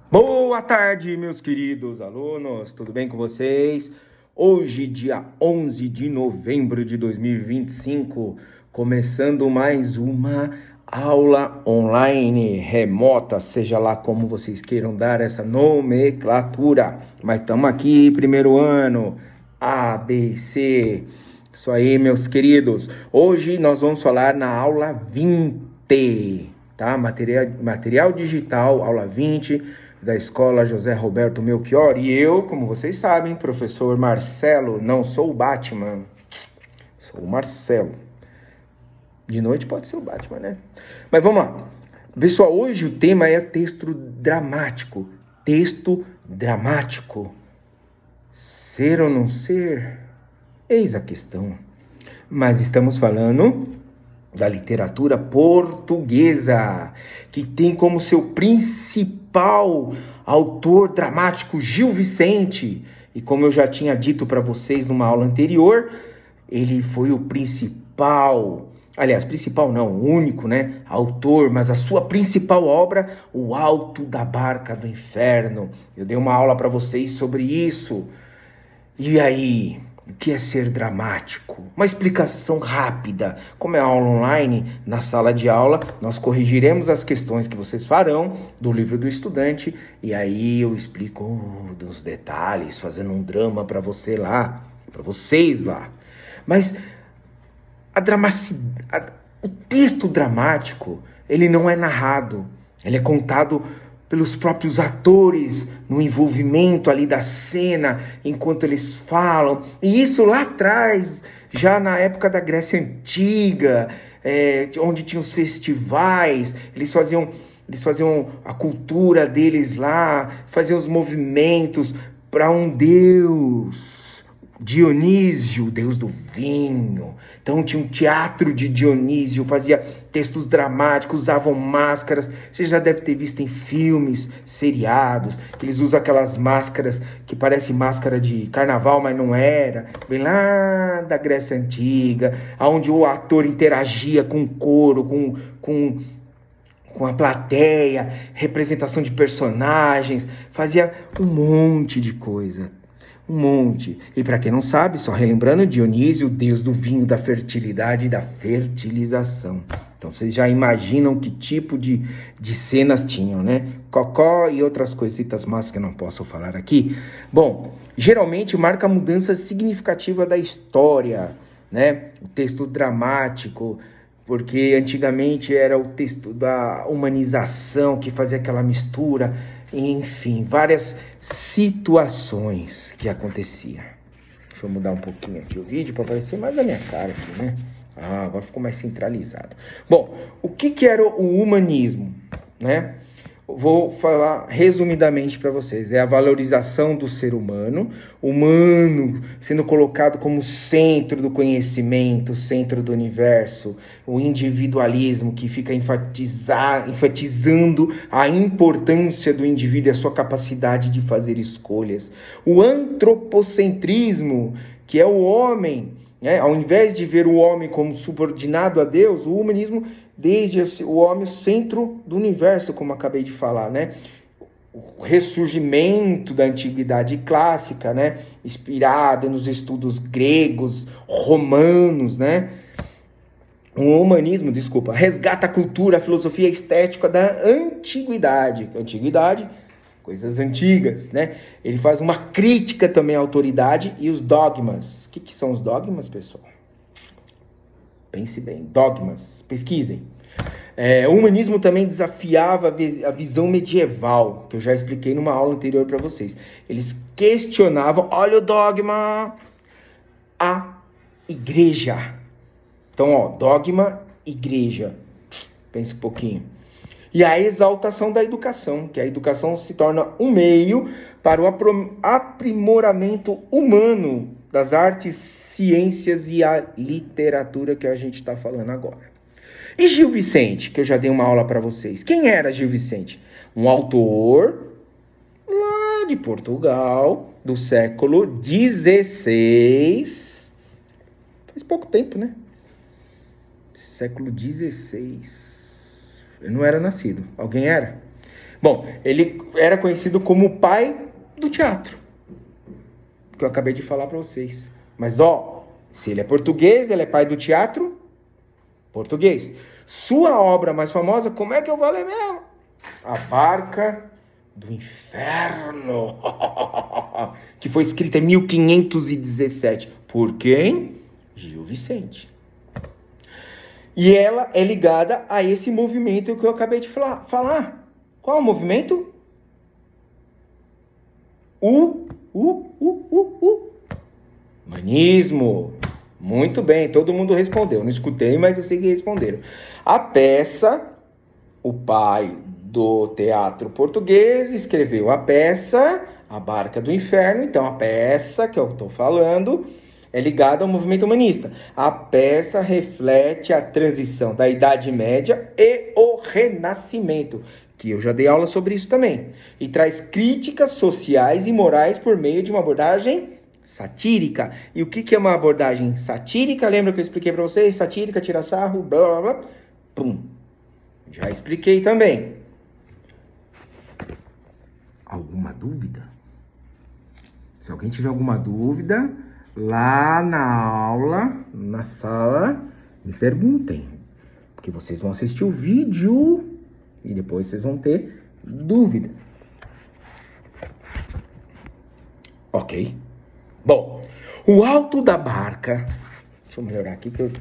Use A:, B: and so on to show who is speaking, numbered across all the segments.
A: Boa tarde, meus queridos alunos, tudo bem com vocês? Hoje, dia 11 de novembro de 2025, começando mais uma aula online remota, seja lá como vocês queiram dar essa nomenclatura. Mas estamos aqui, primeiro ano, A, B, C. Isso aí, meus queridos. Hoje nós vamos falar na aula 20, tá? Material digital, aula 20 da Escola José Roberto Melchior. E eu, como vocês sabem, professor Marcelo, não sou o Batman, sou o Marcelo. De noite pode ser o Batman, né? Mas vamos lá. Pessoal, hoje o tema é texto dramático. Texto dramático. Ser ou não ser? Eis a questão. Mas estamos falando da literatura portuguesa, que tem como seu principal autor dramático Gil Vicente. E como eu já tinha dito para vocês numa aula anterior, ele foi o principal, aliás, principal não, o único, né, autor, mas a sua principal obra, O Alto da Barca do Inferno. Eu dei uma aula para vocês sobre isso. E aí, o que é ser dramático? Uma explicação rápida. Como é aula online, na sala de aula, nós corrigiremos as questões que vocês farão do livro do estudante, e aí eu explico dos detalhes, fazendo um drama para você lá, para vocês lá. Mas o texto dramático, ele não é narrado, ele é contado pelos próprios atores, no envolvimento ali da cena, enquanto eles falam. E isso lá atrás, já na época da Grécia Antiga, onde tinha os festivais, eles faziam a cultura deles lá, faziam os movimentos para um deus, Dionísio, deus do vinho. Então tinha um teatro de Dionísio, fazia textos dramáticos, usavam máscaras. Você já deve ter visto em filmes, seriados, que eles usam aquelas máscaras que parecem máscara de carnaval, mas não era. Vem lá da Grécia Antiga, onde o ator interagia com o coro, com a plateia, representação de personagens, fazia um monte de coisa. Um monte. E para quem não sabe, só relembrando, Dionísio, deus do vinho, da fertilidade e da fertilização. Então vocês já imaginam que tipo de cenas tinham, né? Cocó e outras coisitas más que eu não posso falar aqui. Bom, geralmente marca a mudança significativa da história, né? O texto dramático, porque antigamente era o texto da humanização que fazia aquela mistura. Enfim, várias situações que aconteciam. Deixa eu mudar um pouquinho aqui o vídeo para aparecer mais a minha cara aqui, né? Agora ficou mais centralizado. Bom, o que era o humanismo, né? Vou falar resumidamente para vocês. É a valorização do ser humano sendo colocado como centro do conhecimento, centro do universo. O individualismo que fica enfatizando a importância do indivíduo e a sua capacidade de fazer escolhas. O antropocentrismo, que é o homem, né? Ao invés de ver o homem como subordinado a Deus, o humanismo desde o homem centro do universo, como acabei de falar, né? O ressurgimento da antiguidade clássica, né? Inspirado nos estudos gregos, romanos, né? O humanismo, resgata a cultura, a filosofia, a estética da antiguidade. Antiguidade, coisas antigas, né? Ele faz uma crítica também à autoridade e os dogmas. O que são os dogmas, pessoal? Pense bem, dogmas, pesquisem. O humanismo também desafiava a visão medieval, que eu já expliquei numa aula anterior para vocês. Eles questionavam, olha o dogma, a igreja. Então, dogma, igreja. Pense um pouquinho. E a exaltação da educação, que a educação se torna um meio para o aprimoramento humano das artes, ciências e a literatura que a gente está falando agora. E Gil Vicente, que eu já dei uma aula para vocês. Quem era Gil Vicente? Um autor lá de Portugal, do século XVI. Faz pouco tempo, né? Século XVI. Eu não era nascido. Alguém era? Bom, ele era conhecido como o pai do teatro, que eu acabei de falar para vocês. Mas, se ele é português, ele é pai do teatro português. Sua obra mais famosa, como é que eu falei mesmo? A Barca do Inferno, que foi escrita em 1517. Por quem? Gil Vicente. E ela é ligada a esse movimento que eu acabei de falar. Qual é o movimento? Humanismo. Muito bem, todo mundo respondeu. Não escutei, mas eu sei que responderam. A peça, o pai do teatro português escreveu a peça A Barca do Inferno. Então, a peça que eu estou falando é ligada ao movimento humanista. A peça reflete a transição da Idade Média e o Renascimento, que eu já dei aula sobre isso também, e traz críticas sociais e morais por meio de uma abordagem satírica. E o que é uma abordagem satírica? Lembra que eu expliquei para vocês? Satírica, tira sarro, blá blá blá. Pum. Já expliquei também. Alguma dúvida? Se alguém tiver alguma dúvida, lá na aula, na sala, me perguntem. Porque vocês vão assistir o vídeo e depois vocês vão ter dúvidas. Ok? Bom, o alto da barca... Deixa eu melhorar aqui que eu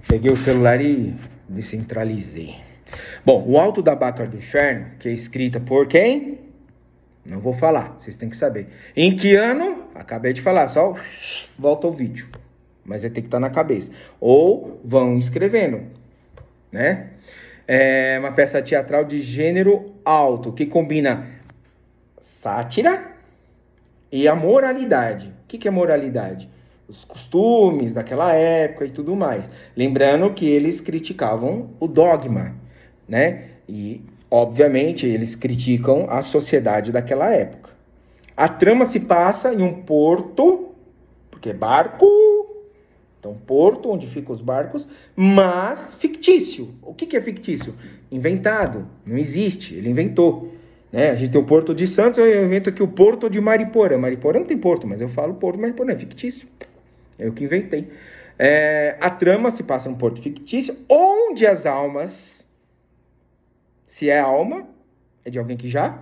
A: peguei o celular e descentralizei. Bom, o alto da barca do inferno, que é escrita por quem? Não vou falar, vocês têm que saber. Em que ano? Acabei de falar, só volta o vídeo. Mas tem que estar na cabeça. Ou vão escrevendo, né? É uma peça teatral de gênero alto, que combina sátira e a moralidade. O que é moralidade? Os costumes daquela época e tudo mais. Lembrando que eles criticavam o dogma, né? E, obviamente, eles criticam a sociedade daquela época. A trama se passa em um porto, porque é barco, então porto, onde ficam os barcos, mas fictício. O que é fictício? Inventado, não existe, ele inventou. Né? A gente tem o Porto de Santos, eu invento aqui o Porto de Mariporã. Mariporã não tem porto, mas eu falo Porto de Mariporã, é fictício. É eu que inventei. A trama se passa num porto fictício, onde as almas, se é alma, é de alguém que já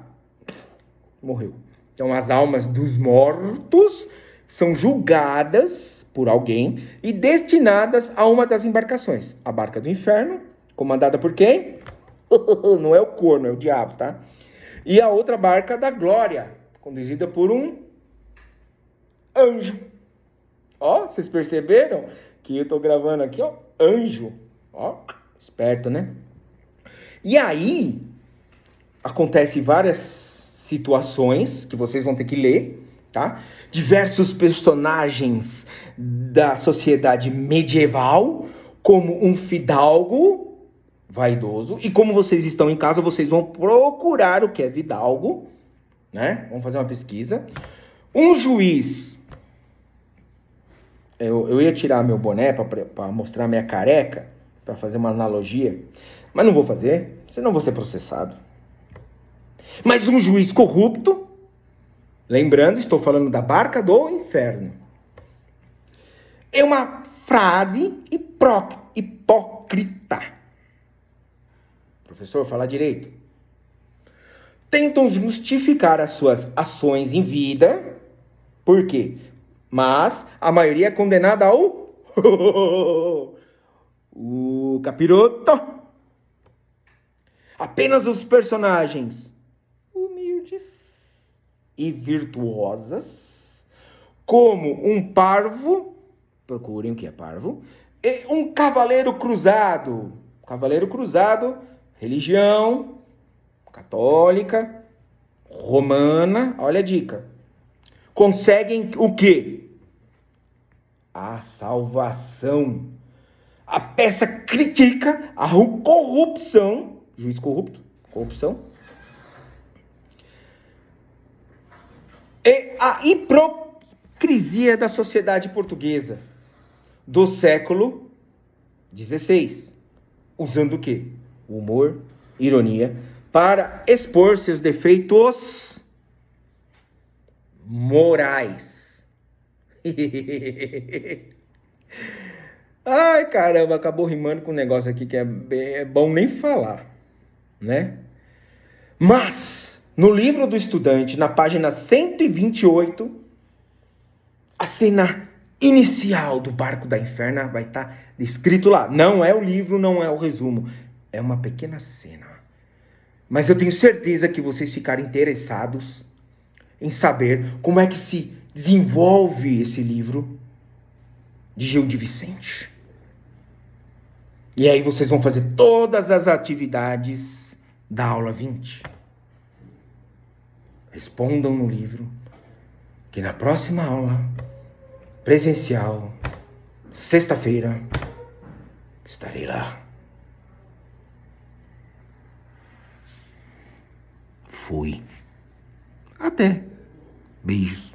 A: morreu. Então as almas dos mortos são julgadas por alguém e destinadas a uma das embarcações. A Barca do Inferno, comandada por quem? Não é o corno, é o diabo, tá? E a outra Barca da Glória, conduzida por um anjo. Vocês perceberam que eu tô gravando aqui, anjo. Esperto, né? E aí, acontece várias situações que vocês vão ter que ler, tá? Diversos personagens da sociedade medieval, como um fidalgo vaidoso. E como vocês estão em casa, vocês vão procurar o que é fidalgo, né? Vamos fazer uma pesquisa. Um juiz... Eu ia tirar meu boné para mostrar minha careca, para fazer uma analogia, mas não vou fazer, senão vou ser processado. Mas um juiz corrupto, lembrando, estou falando da Barca do Inferno, é uma frade hipócrita. Professor, fala direito. Tentam justificar as suas ações em vida, por quê? Mas a maioria é condenada ao o capiroto. Apenas os personagens humildes e virtuosas, como um parvo, procurem o que é parvo, e um cavaleiro cruzado. Cavaleiro cruzado, religião católica, romana, olha a dica. Conseguem o quê? A salvação. A peça critica a corrupção, juiz corrupto, corrupção, e a hipocrisia da sociedade portuguesa do século XVI. Usando o quê? O humor, ironia, para expor seus defeitos morais. Ai, caramba, acabou rimando com um negócio aqui que é bom nem falar, né? Mas, no livro do estudante, na página 128, a cena inicial do Barco da Inferna vai estar descrito lá. Não é o livro, não é o resumo. É uma pequena cena. Mas eu tenho certeza que vocês ficaram interessados em saber como é que se desenvolve esse livro de Gil de Vicente. E aí vocês vão fazer todas as atividades da aula 20. Respondam no livro que na próxima aula presencial, sexta-feira, estarei lá. Fui. Até. Beijos.